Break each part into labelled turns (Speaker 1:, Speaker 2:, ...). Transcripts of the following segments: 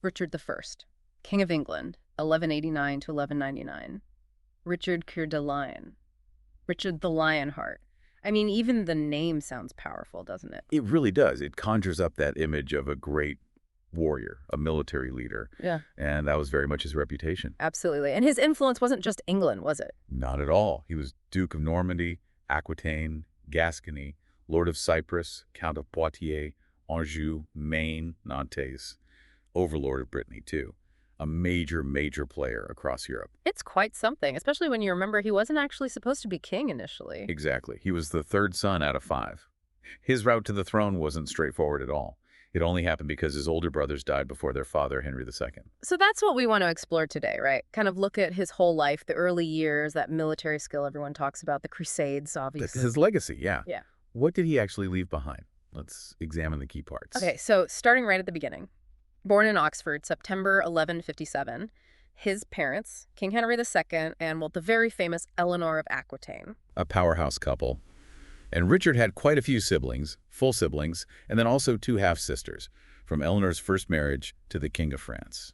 Speaker 1: Richard I, King of England, 1189 to 1199. Richard Coeur de Lion. Richard the Lionheart. I mean, even the name sounds powerful, doesn't it?
Speaker 2: It really does. It conjures up that image of a great warrior, a military leader,
Speaker 1: Yeah,
Speaker 2: and that was very much his reputation.
Speaker 1: absolutely. And his influence wasn't just England, was it?
Speaker 2: Not at all. He was Duke of Normandy, Aquitaine, Gascony, Lord of Cyprus, Count of Poitiers, Anjou, Maine, Nantes, Overlord of Brittany, too. A major, major player across Europe.
Speaker 1: It's quite something, especially when you remember he wasn't actually supposed to be king initially.
Speaker 2: Exactly. He was the third son out of 5. His route to the throne wasn't straightforward at all. It only happened because his older brothers died before their father, Henry II.
Speaker 1: So that's what we want to explore today, right? Kind of look at his whole life, the early years, that military skill everyone talks about, the Crusades, obviously.
Speaker 2: His legacy, yeah.
Speaker 1: Yeah.
Speaker 2: What did he actually leave behind? Let's examine the key parts.
Speaker 1: Okay, so starting right at the beginning. Born in Oxford, September 1157, his parents, King Henry II and, well, the very famous Eleanor of Aquitaine.
Speaker 2: A powerhouse couple. And Richard had quite a few siblings, full siblings, and then also 2 half-sisters, from Eleanor's first marriage to the King of France.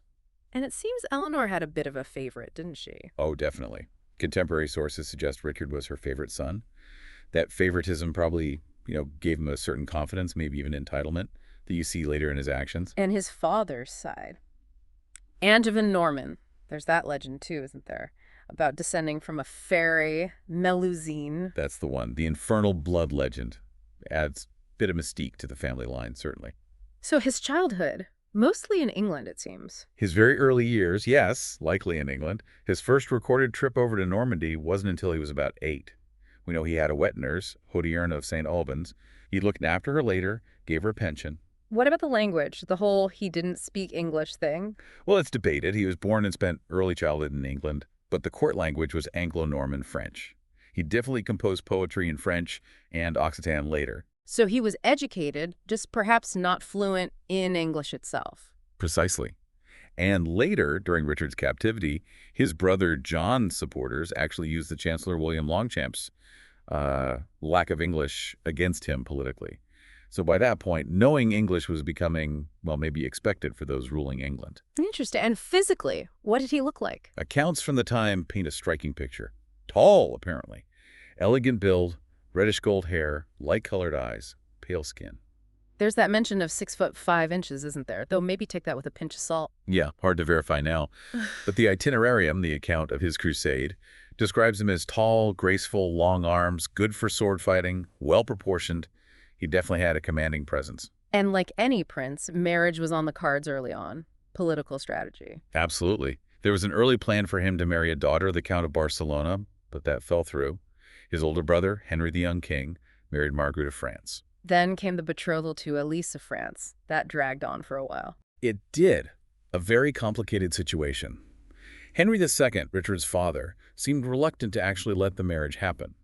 Speaker 1: And it seems Eleanor had a bit of a favorite, didn't she?
Speaker 2: Oh, definitely. Contemporary sources suggest Richard was her favorite son. That favoritism probably, gave him a certain confidence, maybe even entitlement, that you see later in his actions.
Speaker 1: And his father's side. Angevin Norman. There's that legend too, isn't there? About descending from a fairy, Melusine.
Speaker 2: That's the one. The infernal blood legend adds a bit of mystique to the family line, certainly.
Speaker 1: So his childhood, mostly in England, it seems.
Speaker 2: His very early years, yes, likely in England. His first recorded trip over to Normandy wasn't until he was about 8. We know he had a wet nurse, Hodierna of St. Albans. He looked after her later, gave her a pension.
Speaker 1: What about the language? The whole he didn't speak English thing?
Speaker 2: Well, it's debated. He was born and spent early childhood in England, but the court language was Anglo-Norman French. He definitely composed poetry in French and Occitan later.
Speaker 1: So he was educated, just perhaps not fluent in English itself.
Speaker 2: Precisely. And later, during Richard's captivity, his brother John's supporters actually used the Chancellor William Longchamp's lack of English against him politically. So by that point, knowing English was becoming, well, maybe expected for those ruling England.
Speaker 1: Interesting. And physically, what did he look like?
Speaker 2: Accounts from the time paint a striking picture. Tall, apparently. Elegant build, reddish gold hair, light-colored eyes, pale skin.
Speaker 1: There's that mention of 6'5", isn't there? Though maybe take that with a pinch of salt.
Speaker 2: Yeah, hard to verify now. But the itinerarium, the account of his crusade, describes him as tall, graceful, long arms, good for sword fighting, well-proportioned. He definitely had a commanding presence.
Speaker 1: And like any prince, marriage was on the cards early on. Political strategy.
Speaker 2: Absolutely. There was an early plan for him to marry a daughter of the Count of Barcelona, but that fell through. His older brother, Henry the Young King, married Margaret of France.
Speaker 1: Then came the betrothal to Elise of France. That dragged on for a while.
Speaker 2: It did. A very complicated situation. Henry II, Richard's father, seemed reluctant to actually let the marriage happen.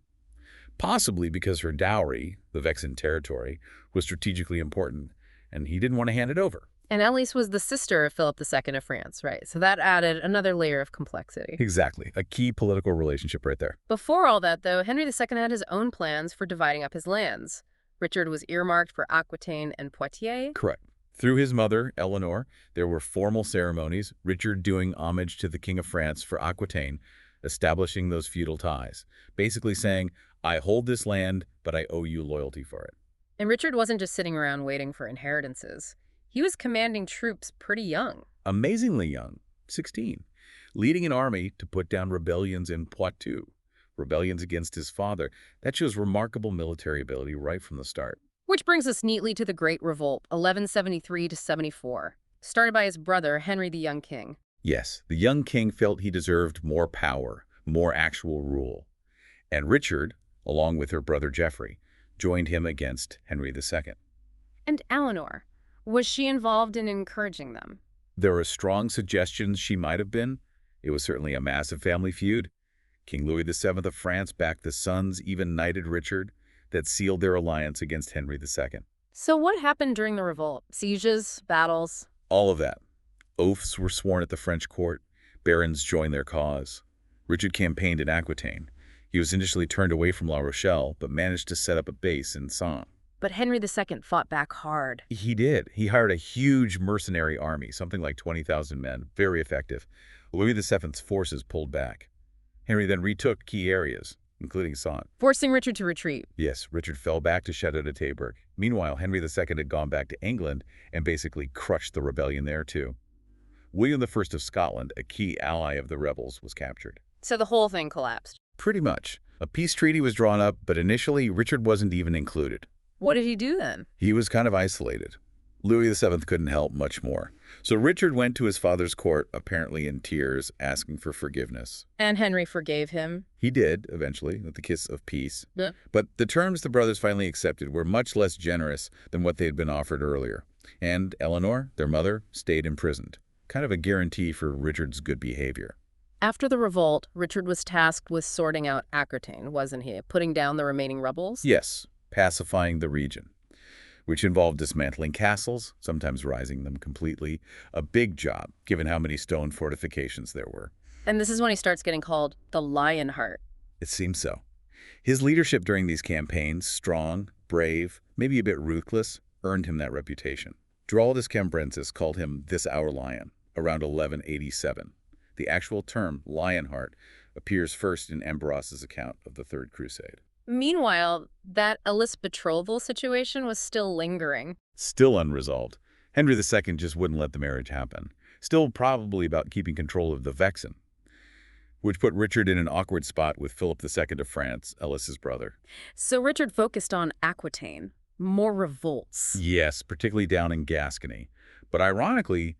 Speaker 2: Possibly because her dowry, the Vexin territory, was strategically important, and he didn't want to hand it over.
Speaker 1: And Elise was the sister of Philip II of France, right? So that added another layer of complexity.
Speaker 2: Exactly. A key political relationship right there.
Speaker 1: Before all that, though, Henry II had his own plans for dividing up his lands. Richard was earmarked for Aquitaine and Poitiers.
Speaker 2: Correct. Through his mother, Eleanor, there were formal ceremonies, Richard doing homage to the King of France for Aquitaine, establishing those feudal ties, basically saying, I hold this land, but I owe you loyalty for it.
Speaker 1: And Richard wasn't just sitting around waiting for inheritances. He was commanding troops pretty young.
Speaker 2: Amazingly young, 16, leading an army to put down rebellions in Poitou, rebellions against his father. That shows remarkable military ability right from the start.
Speaker 1: Which brings us neatly to the Great Revolt, 1173 to 74, started by his brother, Henry the Young King.
Speaker 2: Yes, the young king felt he deserved more power, more actual rule. And Richard, along with her brother Geoffrey, joined him against Henry II.
Speaker 1: And Eleanor, was she involved in encouraging them?
Speaker 2: There are strong suggestions she might have been. It was certainly a massive family feud. King Louis VII of France backed the sons, even knighted Richard, that sealed their alliance against Henry II.
Speaker 1: So what happened during the revolt? Sieges, battles?
Speaker 2: All of that. Oaths were sworn at the French court. Barons joined their cause. Richard campaigned in Aquitaine. He was initially turned away from La Rochelle, but managed to set up a base in Sens.
Speaker 1: But Henry II fought back hard.
Speaker 2: He did. He hired a huge mercenary army, something like 20,000 men, very effective. Louis VII's forces pulled back. Henry then retook key areas, including Saint.
Speaker 1: Forcing Richard to retreat.
Speaker 2: Yes, Richard fell back to Château-de-Taillebourg. Meanwhile, Henry II had gone back to England and basically crushed the rebellion there, too. William I of Scotland, a key ally of the rebels, was captured.
Speaker 1: So the whole thing collapsed.
Speaker 2: Pretty much. A peace treaty was drawn up, but initially Richard wasn't even included.
Speaker 1: What did he do then?
Speaker 2: He was kind of isolated. Louis VII couldn't help much more. So Richard went to his father's court, apparently in tears, asking for forgiveness.
Speaker 1: And Henry forgave him.
Speaker 2: He did, eventually, with the kiss of peace.
Speaker 1: Yeah.
Speaker 2: But the terms the brothers finally accepted were much less generous than what they had been offered earlier. And Eleanor, their mother, stayed imprisoned. Kind of a guarantee for Richard's good behavior.
Speaker 1: After the revolt, Richard was tasked with sorting out Aquitaine, wasn't he? Putting down the remaining rebels?
Speaker 2: Yes, pacifying the region, which involved dismantling castles, sometimes razing them completely. A big job, given how many stone fortifications there were.
Speaker 1: And this is when he starts getting called the Lionheart.
Speaker 2: It seems so. His leadership during these campaigns, strong, brave, maybe a bit ruthless, earned him that reputation. Giraldus Cambrensis called him "this our lion" around 1187. The actual term, Lionheart, appears first in Ambros's account of the Third Crusade.
Speaker 1: Meanwhile, that illicit betrothal situation was still lingering.
Speaker 2: Still unresolved. Henry II just wouldn't let the marriage happen. Still probably about keeping control of the Vexin, which put Richard in an awkward spot with Philip II of France, Ellis's brother.
Speaker 1: So Richard focused on Aquitaine, more revolts.
Speaker 2: Yes, particularly down in Gascony. But ironically,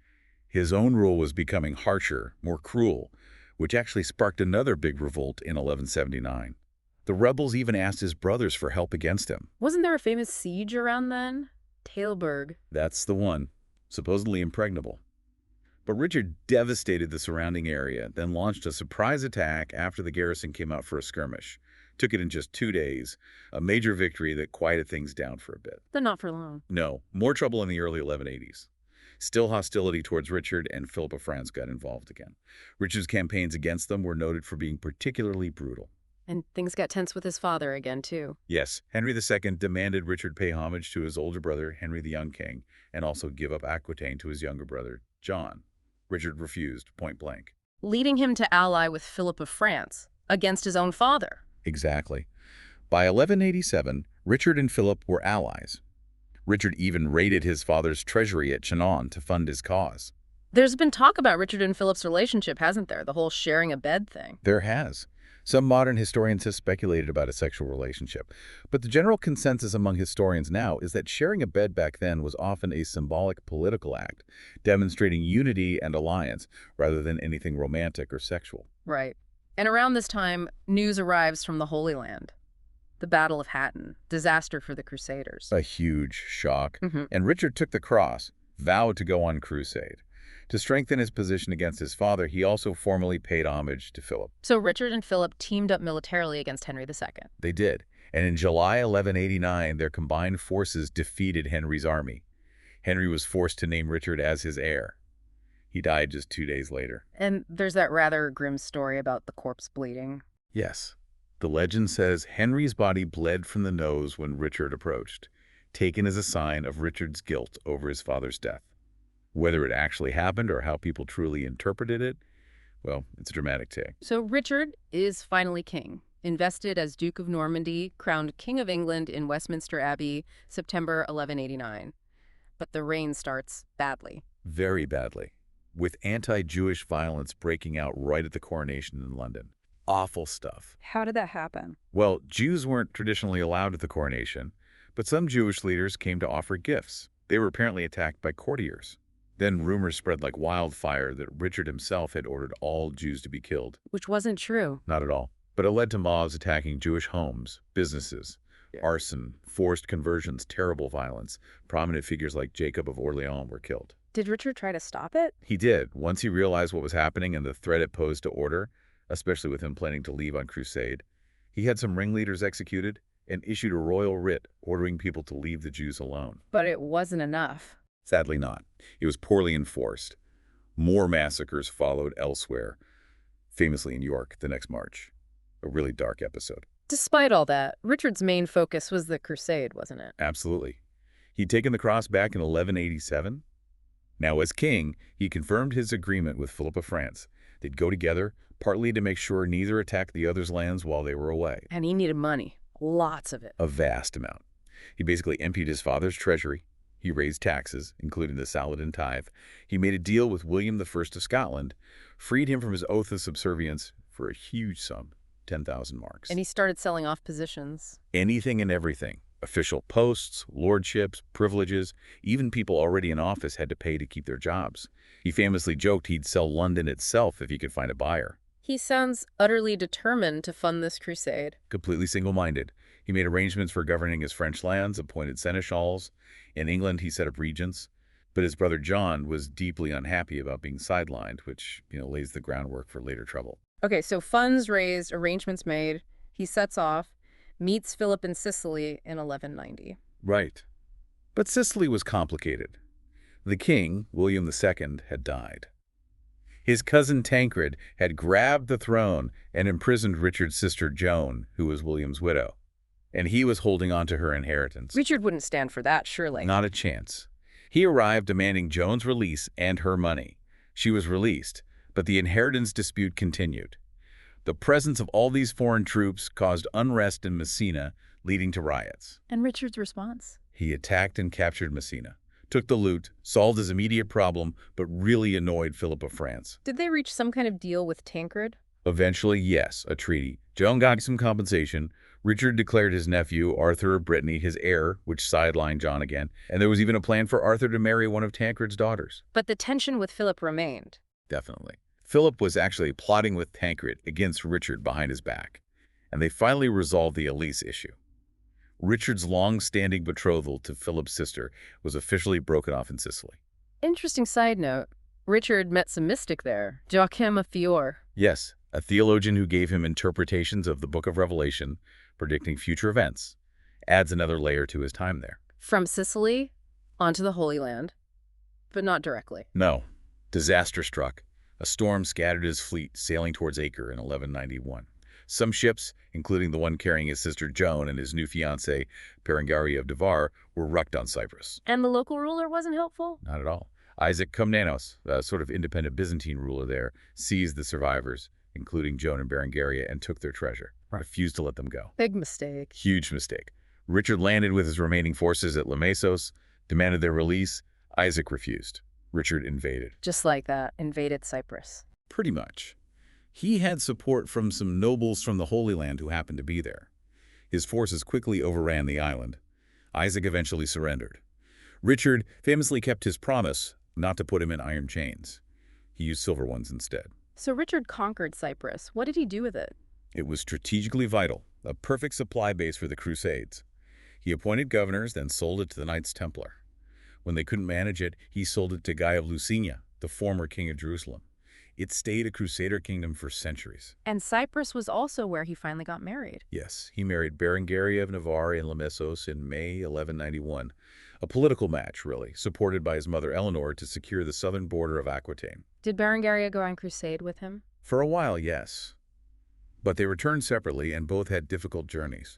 Speaker 2: his own rule was becoming harsher, more cruel, which actually sparked another big revolt in 1179. The rebels even asked his brothers for help against him.
Speaker 1: Wasn't there a famous siege around then? Taillebourg.
Speaker 2: That's the one, supposedly impregnable. But Richard devastated the surrounding area, then launched a surprise attack after the garrison came out for a skirmish. Took it in just 2 days, a major victory that quieted things down for a bit.
Speaker 1: But not for long.
Speaker 2: No, more trouble in the early 1180s. Still hostility towards Richard, and Philip of France got involved again. Richard's campaigns against them were noted for being particularly brutal.
Speaker 1: And things got tense with his father again, too.
Speaker 2: Yes, Henry II demanded Richard pay homage to his older brother, Henry the Young King, and also give up Aquitaine to his younger brother, John. Richard refused, point blank.
Speaker 1: Leading him to ally with Philip of France against his own father.
Speaker 2: Exactly. By 1187, Richard and Philip were allies. Richard even raided his father's treasury at Chinon to fund his cause.
Speaker 1: There's been talk about Richard and Philip's relationship, hasn't there? The whole sharing a bed thing.
Speaker 2: There has. Some modern historians have speculated about a sexual relationship, but the general consensus among historians now is that sharing a bed back then was often a symbolic political act, demonstrating unity and alliance rather than anything romantic or sexual.
Speaker 1: Right. And around this time, news arrives from the Holy Land. The Battle of Hattin, disaster for the Crusaders.
Speaker 2: A huge shock. And Richard took the cross, vowed to go on crusade. To strengthen his position against his father, he also formally paid homage to Philip.
Speaker 1: So Richard and Philip teamed up militarily against Henry II.
Speaker 2: They did. And in July 1189, their combined forces defeated Henry's army. Henry was forced to name Richard as his heir. He died just 2 days later.
Speaker 1: And there's that rather grim story about the corpse bleeding.
Speaker 2: Yes. The legend says Henry's body bled from the nose when Richard approached, taken as a sign of Richard's guilt over his father's death. Whether it actually happened or how people truly interpreted it, well, it's a dramatic tale.
Speaker 1: So Richard is finally king, invested as Duke of Normandy, crowned King of England in Westminster Abbey, September 1189. But the reign starts badly.
Speaker 2: Very badly, with anti-Jewish violence breaking out right at the coronation in London. Awful stuff.
Speaker 1: How did that happen?
Speaker 2: Well, Jews weren't traditionally allowed at the coronation, but some Jewish leaders came to offer gifts. They were apparently attacked by courtiers. Then rumors spread like wildfire that Richard himself had ordered all Jews to be killed.
Speaker 1: Which wasn't true.
Speaker 2: Not at all. But it led to mobs attacking Jewish homes, businesses, arson, forced conversions, terrible violence. Prominent figures like Jacob of Orleans were killed.
Speaker 1: Did Richard try to stop it?
Speaker 2: He did. Once he realized what was happening and the threat it posed to order, especially with him planning to leave on crusade, he had some ringleaders executed and issued a royal writ ordering people to leave the Jews alone.
Speaker 1: But it wasn't enough.
Speaker 2: Sadly not. It was poorly enforced. More massacres followed elsewhere, famously in York the next March. A really dark episode.
Speaker 1: Despite all that, Richard's main focus was the crusade, wasn't it?
Speaker 2: Absolutely. He'd taken the cross back in 1187. Now, as king, he confirmed his agreement with Philip of France. They'd go together, partly to make sure neither attacked the other's lands while they were away.
Speaker 1: And he needed money. Lots of it.
Speaker 2: A vast amount. He basically emptied his father's treasury. He raised taxes, including the Saladin tithe. He made a deal with William I of Scotland, freed him from his oath of subservience for a huge sum, 10,000 marks.
Speaker 1: And he started selling off positions.
Speaker 2: Anything and everything. Official posts, lordships, privileges, even people already in office had to pay to keep their jobs. He famously joked he'd sell London itself if he could find a buyer.
Speaker 1: He sounds utterly determined to fund this crusade.
Speaker 2: Completely single-minded. He made arrangements for governing his French lands, appointed seneschals. In England, he set up regents. But his brother John was deeply unhappy about being sidelined, which, lays the groundwork for later trouble.
Speaker 1: Okay, so funds raised, arrangements made. He sets off, meets Philip in Sicily in 1190.
Speaker 2: Right. But Sicily was complicated. The king, William II, had died. His cousin Tancred had grabbed the throne and imprisoned Richard's sister Joan, who was William's widow. And he was holding on to her inheritance.
Speaker 1: Richard wouldn't stand for that, surely.
Speaker 2: Not a chance. He arrived demanding Joan's release and her money. She was released, but the inheritance dispute continued. The presence of all these foreign troops caused unrest in Messina, leading to riots.
Speaker 1: And Richard's response?
Speaker 2: He attacked and captured Messina, took the loot, solved his immediate problem, but really annoyed Philip of France.
Speaker 1: Did they reach some kind of deal with Tancred?
Speaker 2: Eventually, yes, a treaty. Joan got some compensation. Richard declared his nephew, Arthur of Brittany, his heir, which sidelined John again, and there was even a plan for Arthur to marry one of Tancred's daughters.
Speaker 1: But the tension with Philip remained.
Speaker 2: Definitely. Philip was actually plotting with Tancred against Richard behind his back, and they finally resolved the Elise issue. Richard's long-standing betrothal to Philip's sister was officially broken off in Sicily.
Speaker 1: Interesting side note. Richard met some mystic there, Joachim of Fiore.
Speaker 2: Yes, a theologian who gave him interpretations of the Book of Revelation, predicting future events, adds another layer to his time there.
Speaker 1: From Sicily onto the Holy Land, but not directly.
Speaker 2: No. Disaster struck. A storm scattered his fleet, sailing towards Acre in 1191. Some ships, including the one carrying his sister Joan and his new fiancée, Berengaria of Navarre, were wrecked on Cyprus.
Speaker 1: And the local ruler wasn't helpful?
Speaker 2: Not at all. Isaac Komnenos, a sort of independent Byzantine ruler there, seized the survivors, including Joan and Berengaria, and took their treasure. Refused to let them go.
Speaker 1: Big mistake.
Speaker 2: Huge mistake. Richard landed with his remaining forces at Limasos, demanded their release. Isaac refused. Richard invaded.
Speaker 1: Just like that, invaded Cyprus.
Speaker 2: Pretty much. He had support from some nobles from the Holy Land who happened to be there. His forces quickly overran the island. Isaac eventually surrendered. Richard famously kept his promise not to put him in iron chains. He used silver ones instead.
Speaker 1: So Richard conquered Cyprus. What did he do with it?
Speaker 2: It was strategically vital, a perfect supply base for the Crusades. He appointed governors, then sold it to the Knights Templar. When they couldn't manage it, he sold it to Guy of Lusignan, the former king of Jerusalem. It stayed a Crusader kingdom for centuries.
Speaker 1: And Cyprus was also where he finally got married.
Speaker 2: Yes, he married Berengaria of Navarre in Limasos in May 1191. A political match, really, supported by his mother Eleanor to secure the southern border of Aquitaine.
Speaker 1: Did Berengaria go on crusade with him?
Speaker 2: For a while, yes. But they returned separately and both had difficult journeys.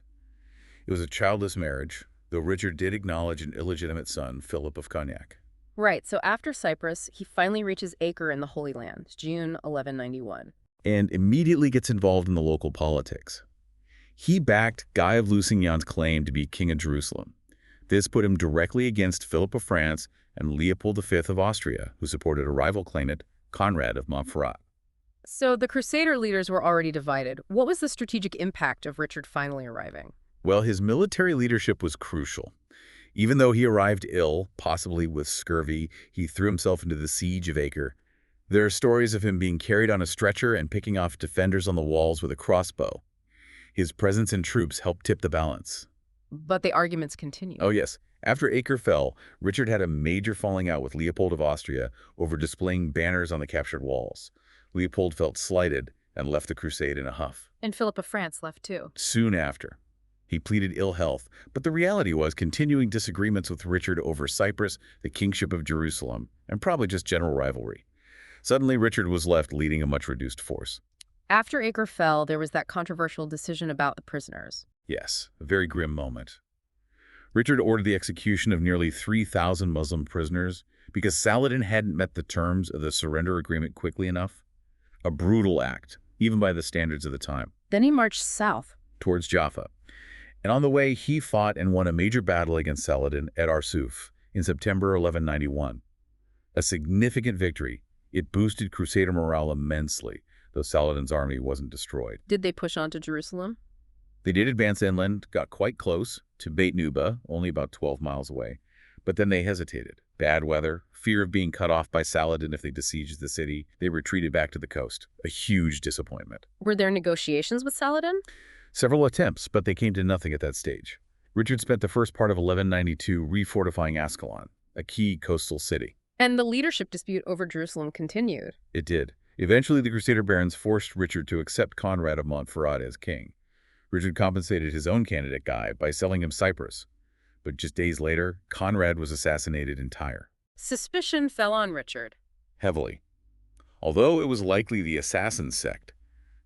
Speaker 2: It was a childless marriage, though Richard did acknowledge an illegitimate son, Philip of Cognac.
Speaker 1: Right, so after Cyprus, he finally reaches Acre in the Holy Land, June 1191.
Speaker 2: And immediately gets involved in the local politics. He backed Guy of Lusignan's claim to be king of Jerusalem. This put him directly against Philip of France and Leopold V of Austria, who supported a rival claimant, Conrad of Montferrat.
Speaker 1: So the Crusader leaders were already divided. What was the strategic impact of Richard finally arriving?
Speaker 2: Well, his military leadership was crucial. Even though he arrived ill, possibly with scurvy, he threw himself into the siege of Acre. There are stories of him being carried on a stretcher and picking off defenders on the walls with a crossbow. His presence and troops helped tip the balance.
Speaker 1: But the arguments continued.
Speaker 2: Oh yes, after Acre fell, Richard had a major falling out with Leopold of Austria over displaying banners on the captured walls. Leopold felt slighted and left the crusade in a huff.
Speaker 1: And Philip of France left too.
Speaker 2: Soon after. He pleaded ill health, but the reality was continuing disagreements with Richard over Cyprus, the kingship of Jerusalem, and probably just general rivalry. Suddenly, Richard was left leading a much reduced force.
Speaker 1: After Acre fell, there was that controversial decision about the prisoners.
Speaker 2: Yes, a very grim moment. Richard ordered the execution of nearly 3,000 Muslim prisoners because Saladin hadn't met the terms of the surrender agreement quickly enough. A brutal act, even by the standards of the time,
Speaker 1: Then he marched south.
Speaker 2: towards Jaffa. And on the way, he fought and won a major battle against Saladin at Arsuf in September 1191. A significant victory. It boosted Crusader morale immensely, though Saladin's army wasn't destroyed.
Speaker 1: Did they push on to Jerusalem?
Speaker 2: They did advance inland, got quite close to Beit Nuba, only about 12 miles away. But then they hesitated. Bad weather, fear of being cut off by Saladin if they besieged the city. They retreated back to the coast. A huge disappointment.
Speaker 1: Were there negotiations with Saladin?
Speaker 2: Several attempts, but they came to nothing at that stage. Richard spent the first part of 1192 refortifying Ascalon, a key coastal city.
Speaker 1: And the leadership dispute over Jerusalem continued.
Speaker 2: It did. Eventually, the Crusader barons forced Richard to accept Conrad of Montferrat as king. Richard compensated his own candidate, Guy, by selling him Cyprus. But just days later, Conrad was assassinated in Tyre.
Speaker 1: Suspicion fell on Richard.
Speaker 2: Heavily. Although it was likely the assassin sect,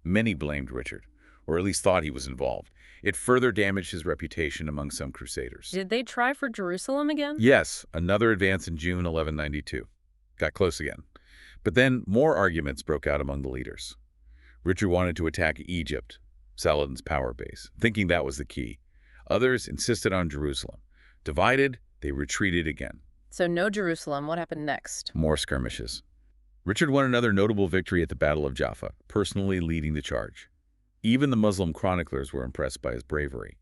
Speaker 2: many blamed Richard, or at least thought he was involved. It further damaged his reputation among some crusaders.
Speaker 1: Did they try for Jerusalem again?
Speaker 2: Yes, another advance in June 1192. Got close again. But then more arguments broke out among the leaders. Richard wanted to attack Egypt, Saladin's power base, thinking that was the key. Others insisted on Jerusalem. Divided, they retreated again.
Speaker 1: So no Jerusalem. What happened next?
Speaker 2: More skirmishes. Richard won another notable victory at the Battle of Jaffa, personally leading the charge. Even the Muslim chroniclers were impressed by his bravery.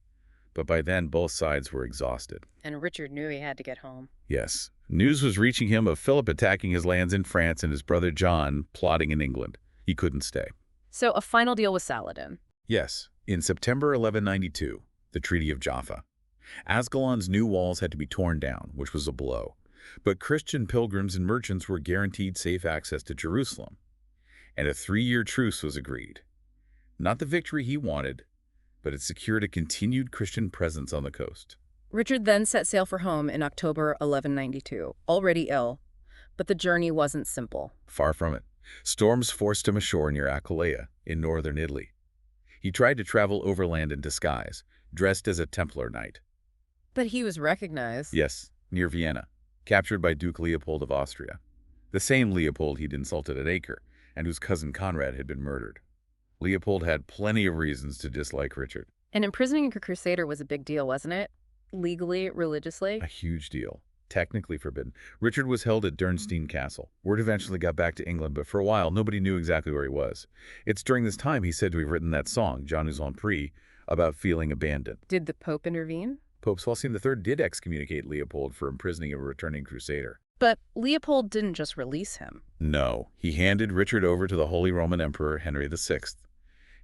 Speaker 2: But by then, both sides were exhausted.
Speaker 1: And Richard knew he had to get home.
Speaker 2: Yes, news was reaching him of Philip attacking his lands in France and his brother John plotting in England. He couldn't stay.
Speaker 1: So a final deal with Saladin.
Speaker 2: Yes, in September 1192, the Treaty of Jaffa. Ascalon's new walls had to be torn down, which was a blow. But Christian pilgrims and merchants were guaranteed safe access to Jerusalem. And a 3-year truce was agreed. Not the victory he wanted, but it secured a continued Christian presence on the coast.
Speaker 1: Richard then set sail for home in October 1192, already ill. But the journey wasn't simple.
Speaker 2: Far from it. Storms forced him ashore near Aquileia in northern Italy. He tried to travel overland in disguise, dressed as a Templar knight.
Speaker 1: But he was recognized.
Speaker 2: Yes, near Vienna, captured by Duke Leopold of Austria. The same Leopold he'd insulted at Acre, and whose cousin Conrad had been murdered. Leopold had plenty of reasons to dislike Richard.
Speaker 1: And imprisoning a crusader was a big deal, wasn't it? Legally, religiously.
Speaker 2: A huge deal. Technically forbidden. Richard was held at Dürnstein Castle. Word eventually got back to England, but for a while, nobody knew exactly where he was. It's during this time he's said to have written that song, Jean nous en prie, about feeling abandoned.
Speaker 1: Did the Pope intervene?
Speaker 2: Pope Swasian III did excommunicate Leopold for imprisoning a returning crusader.
Speaker 1: But Leopold didn't just release him.
Speaker 2: No, he handed Richard over to the Holy Roman Emperor Henry VI.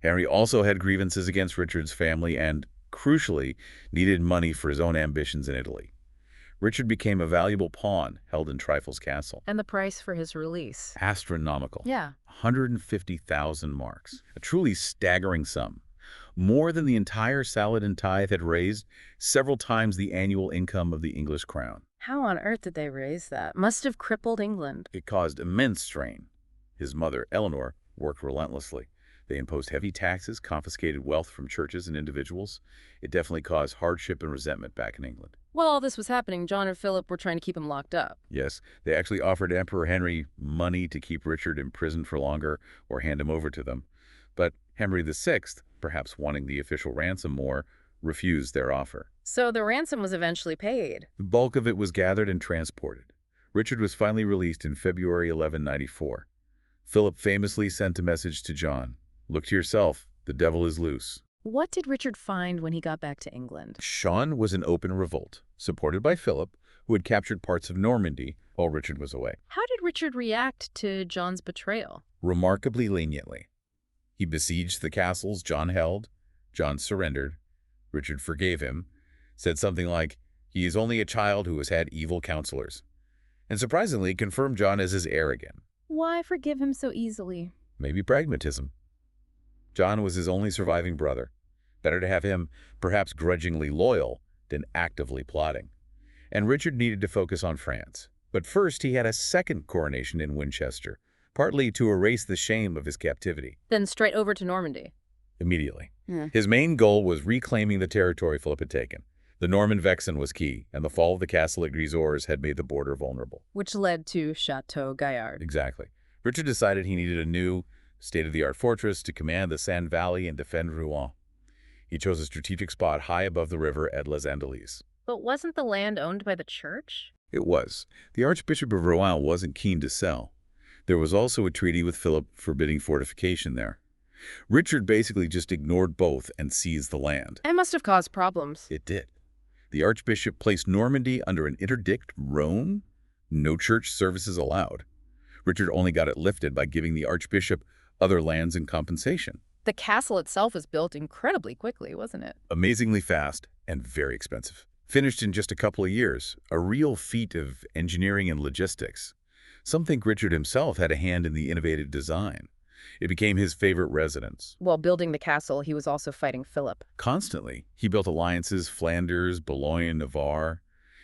Speaker 2: Henry also had grievances against Richard's family and, crucially, needed money for his own ambitions in Italy. Richard became a valuable pawn held in Trifles Castle.
Speaker 1: And the price for his release?
Speaker 2: Astronomical.
Speaker 1: Yeah.
Speaker 2: 150,000 marks. A truly staggering sum. More than the entire Saladin tithe had raised, several times the annual income of the English crown.
Speaker 1: How on earth did they raise that? Must have crippled England.
Speaker 2: It caused immense strain. His mother, Eleanor, worked relentlessly. They imposed heavy taxes, confiscated wealth from churches and individuals. It definitely caused hardship and resentment back in England.
Speaker 1: While all this was happening, John and Philip were trying to keep him locked up.
Speaker 2: Yes, they actually offered Emperor Henry money to keep Richard in prison for longer or hand him over to them. But Henry VI, perhaps wanting the official ransom more, refused their offer.
Speaker 1: So the ransom was eventually paid.
Speaker 2: The bulk of it was gathered and transported. Richard was finally released in February 1194. Philip famously sent a message to John. Look to yourself, the devil is loose.
Speaker 1: What did Richard find when he got back to England?
Speaker 2: Sean was in open revolt, supported by Philip, who had captured parts of Normandy while Richard was away.
Speaker 1: How did Richard react to John's betrayal?
Speaker 2: Remarkably leniently. He besieged the castles John held. John surrendered. Richard forgave him, said something like, he is only a child who has had evil counselors, and surprisingly confirmed John as his heir again.
Speaker 1: Why forgive him so easily?
Speaker 2: Maybe pragmatism. John was his only surviving brother. Better to have him perhaps grudgingly loyal than actively plotting. And Richard needed to focus on France. But first he had a second coronation in Winchester, partly to erase the shame of his captivity.
Speaker 1: Then straight over to Normandy.
Speaker 2: Immediately.
Speaker 1: Hmm.
Speaker 2: His main goal was reclaiming the territory Philip had taken. The Norman Vexin was key, and the fall of the castle at Grisors had made the border vulnerable.
Speaker 1: Which led to Chateau Gaillard.
Speaker 2: Exactly. Richard decided he needed a new, state-of-the-art fortress to command the Seine Valley and defend Rouen. He chose a strategic spot high above the river at Les Andelys.
Speaker 1: But wasn't the land owned by the church?
Speaker 2: It was. The Archbishop of Rouen wasn't keen to sell. There was also a treaty with Philip forbidding fortification there. Richard basically just ignored both and seized the land.
Speaker 1: It must have caused problems.
Speaker 2: It did. The Archbishop placed Normandy under an interdict Rome. No church services allowed. Richard only got it lifted by giving the Archbishop other lands in compensation.
Speaker 1: The castle itself was built incredibly quickly, wasn't it?
Speaker 2: Amazingly fast and very expensive. Finished in just a couple of years, a real feat of engineering and logistics. Some think Richard himself had a hand in the innovative design. It became his favorite residence.
Speaker 1: While building the castle, he was also fighting Philip.
Speaker 2: Constantly, he built alliances, Flanders, Boulogne, Navarre.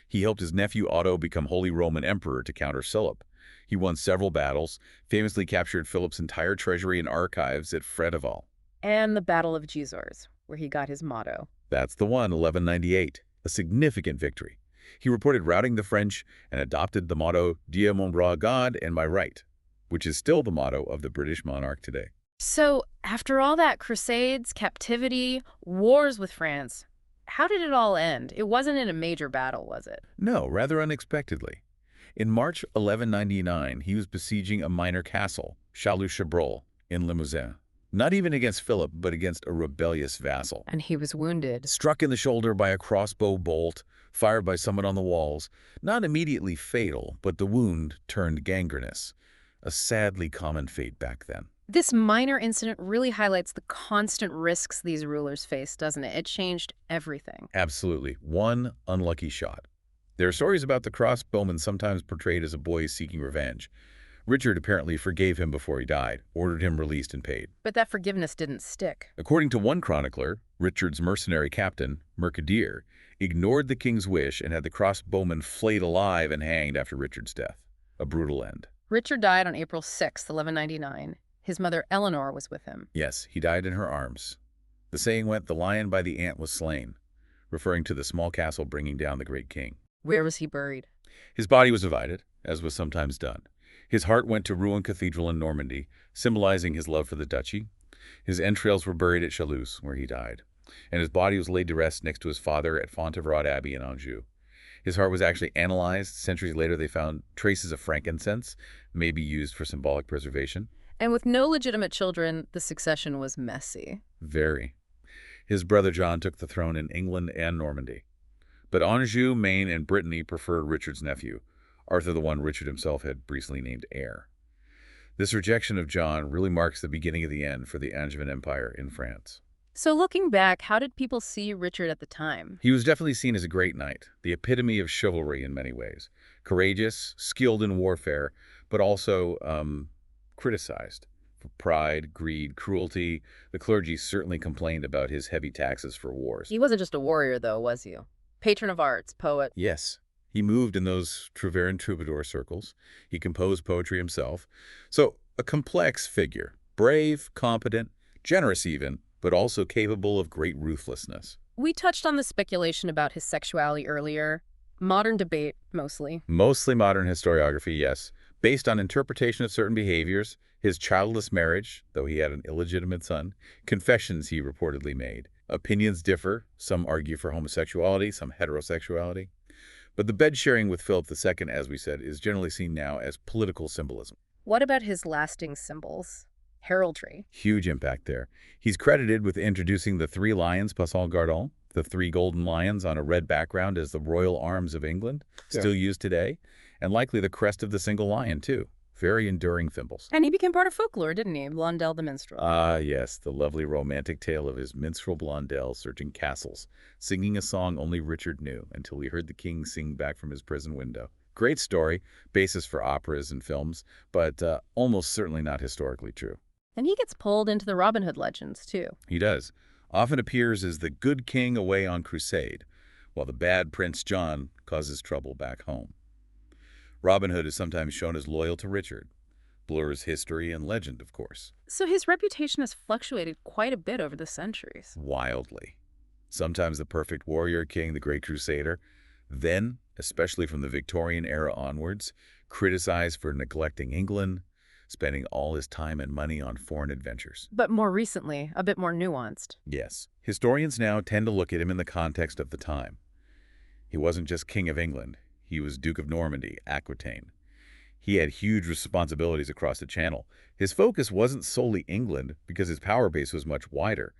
Speaker 2: He helped his nephew Otto become Holy Roman Emperor to counter Philip. He won several battles, famously captured Philip's entire treasury and archives at Fréteval.
Speaker 1: And the Battle of Gisors, where he got his motto.
Speaker 2: That's the one, 1198, a significant victory. He reported routing the French and adopted the motto, Dieu mon bras God and my right, which is still the motto of the British monarch today.
Speaker 1: So, after all that crusades, captivity, wars with France, how did it all end? It wasn't in a major battle, was it?
Speaker 2: No, rather unexpectedly. In March 1199, he was besieging a minor castle, Châlus-Chabrol, in Limousin. Not even against Philip, but against a rebellious vassal.
Speaker 1: And he was wounded.
Speaker 2: Struck in the shoulder by a crossbow bolt, fired by someone on the walls. Not immediately fatal, but the wound turned gangrenous. A sadly common fate back then.
Speaker 1: This minor incident really highlights the constant risks these rulers faced, doesn't it? It changed everything.
Speaker 2: Absolutely. One unlucky shot. There are stories about the crossbowman sometimes portrayed as a boy seeking revenge. Richard apparently forgave him before he died, ordered him released and paid.
Speaker 1: But that forgiveness didn't stick.
Speaker 2: According to one chronicler, Richard's mercenary captain, Mercadier, ignored the king's wish and had the crossbowman flayed alive and hanged after Richard's death. A brutal end.
Speaker 1: Richard died on April 6, 1199. His mother Eleanor was with him.
Speaker 2: Yes, he died in her arms. The saying went, "The lion by the ant was slain," referring to the small castle bringing down the great king.
Speaker 1: Where was he buried?
Speaker 2: His body was divided, as was sometimes done. His heart went to Rouen Cathedral in Normandy, symbolizing his love for the duchy. His entrails were buried at Châlus, where he died, and his body was laid to rest next to his father at Fontevraud Abbey in Anjou. His heart was actually analyzed. Centuries later, they found traces of frankincense, maybe used for symbolic preservation.
Speaker 1: And with no legitimate children, the succession was messy.
Speaker 2: Very. His brother John took the throne in England and Normandy. But Anjou, Maine, and Brittany preferred Richard's nephew, Arthur, the one Richard himself had briefly named heir. This rejection of John really marks the beginning of the end for the Angevin Empire in France.
Speaker 1: So looking back, how did people see Richard at the time?
Speaker 2: He was definitely seen as a great knight, the epitome of chivalry in many ways. Courageous, skilled in warfare, but also criticized for pride, greed, cruelty. The clergy certainly complained about his heavy taxes for wars.
Speaker 1: He wasn't just a warrior, though, was he? Patron of arts, poet.
Speaker 2: Yes, he moved in those Treveran troubadour circles. He composed poetry himself. So a complex figure, brave, competent, generous even, but also capable of great ruthlessness.
Speaker 1: We touched on the speculation about his sexuality earlier. Modern debate, mostly.
Speaker 2: Mostly modern historiography, yes, based on interpretation of certain behaviors, his childless marriage, though he had an illegitimate son, confessions he reportedly made. Opinions differ. Some argue for homosexuality, some heterosexuality. But the bed sharing with Philip II, as we said, is generally seen now as political symbolism.
Speaker 1: What about his lasting symbols? Heraldry.
Speaker 2: Huge impact there. He's credited with introducing the 3 lions passant gardant, the 3 golden lions on a red background as the royal arms of England, still used today, and likely the crest of the single lion, too. Very enduring symbols.
Speaker 1: And he became part of folklore, didn't he? Blondel the minstrel.
Speaker 2: Ah, yes, the lovely romantic tale of his minstrel Blondel searching castles, singing a song only Richard knew until he heard the king sing back from his prison window. Great story, basis for operas and films, but almost certainly not historically true.
Speaker 1: And he gets pulled into the Robin Hood legends, too.
Speaker 2: He does. Often appears as the good king away on crusade, while the bad Prince John causes trouble back home. Robin Hood is sometimes shown as loyal to Richard, blurs history and legend, of course.
Speaker 1: So his reputation has fluctuated quite a bit over the centuries.
Speaker 2: Wildly. Sometimes the perfect warrior king, the great crusader, then, especially from the Victorian era onwards, criticized for neglecting England, spending all his time and money on foreign adventures.
Speaker 1: But more recently, a bit more nuanced.
Speaker 2: Yes, historians now tend to look at him in the context of the time. He wasn't just King of England, he was Duke of Normandy, Aquitaine. He had huge responsibilities across the Channel. His focus wasn't solely England because his power base was much wider.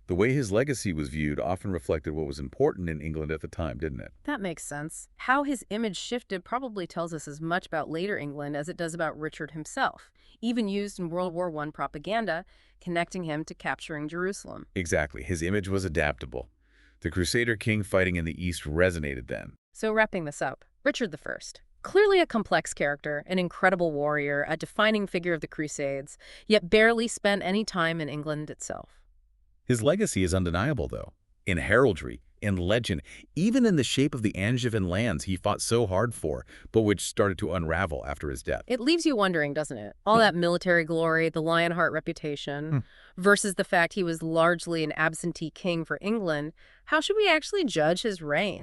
Speaker 2: The way his legacy was viewed often reflected what was important in England at the time, didn't it?
Speaker 1: That makes sense. How his image shifted probably tells us as much about later England as it does about Richard himself, even used in World War I propaganda, connecting him to capturing Jerusalem.
Speaker 2: Exactly. His image was adaptable. The Crusader king fighting in the East resonated then.
Speaker 1: So wrapping this up, Richard I. Clearly a complex character, an incredible warrior, a defining figure of the Crusades, yet barely spent any time in England itself.
Speaker 2: His legacy is undeniable, though. In heraldry, in legend, even in the shape of the Angevin lands he fought so hard for, but which started to unravel after his death.
Speaker 1: It leaves you wondering, doesn't it? All that military glory, the Lionheart reputation, versus the fact he was largely an absentee king for England. How should we actually judge his reign?